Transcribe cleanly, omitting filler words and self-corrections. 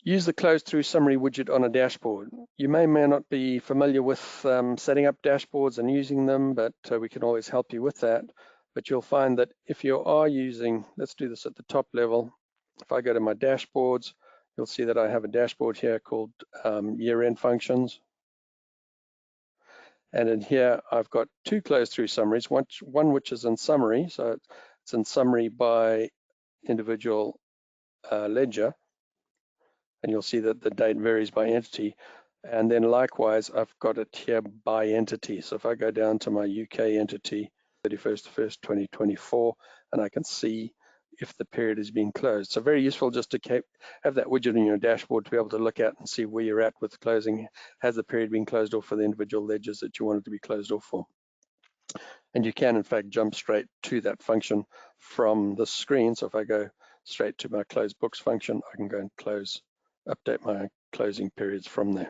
Use the close through summary widget on a dashboard. You may not be familiar with setting up dashboards and using them, but we can always help you with that. But you'll find that if you are using, let's do this at the top level. If I go to my dashboards, you'll see that I have a dashboard here called year-end functions. And in here, I've got two close through summaries, one which is in summary. So it's in summary by individual ledger. And you'll see that the date varies by entity. And then likewise, I've got it here by entity. So if I go down to my UK entity, 31st of 1st, 2024, and I can see if the period is being closed. So very useful just to have that widget in your dashboard to be able to look at and see where you're at with closing. Has the period been closed off for the individual ledgers that you want it to be closed off for? And you can, in fact, jump straight to that function from the screen. So if I go straight to my close books function, I can go and update my closing periods from there.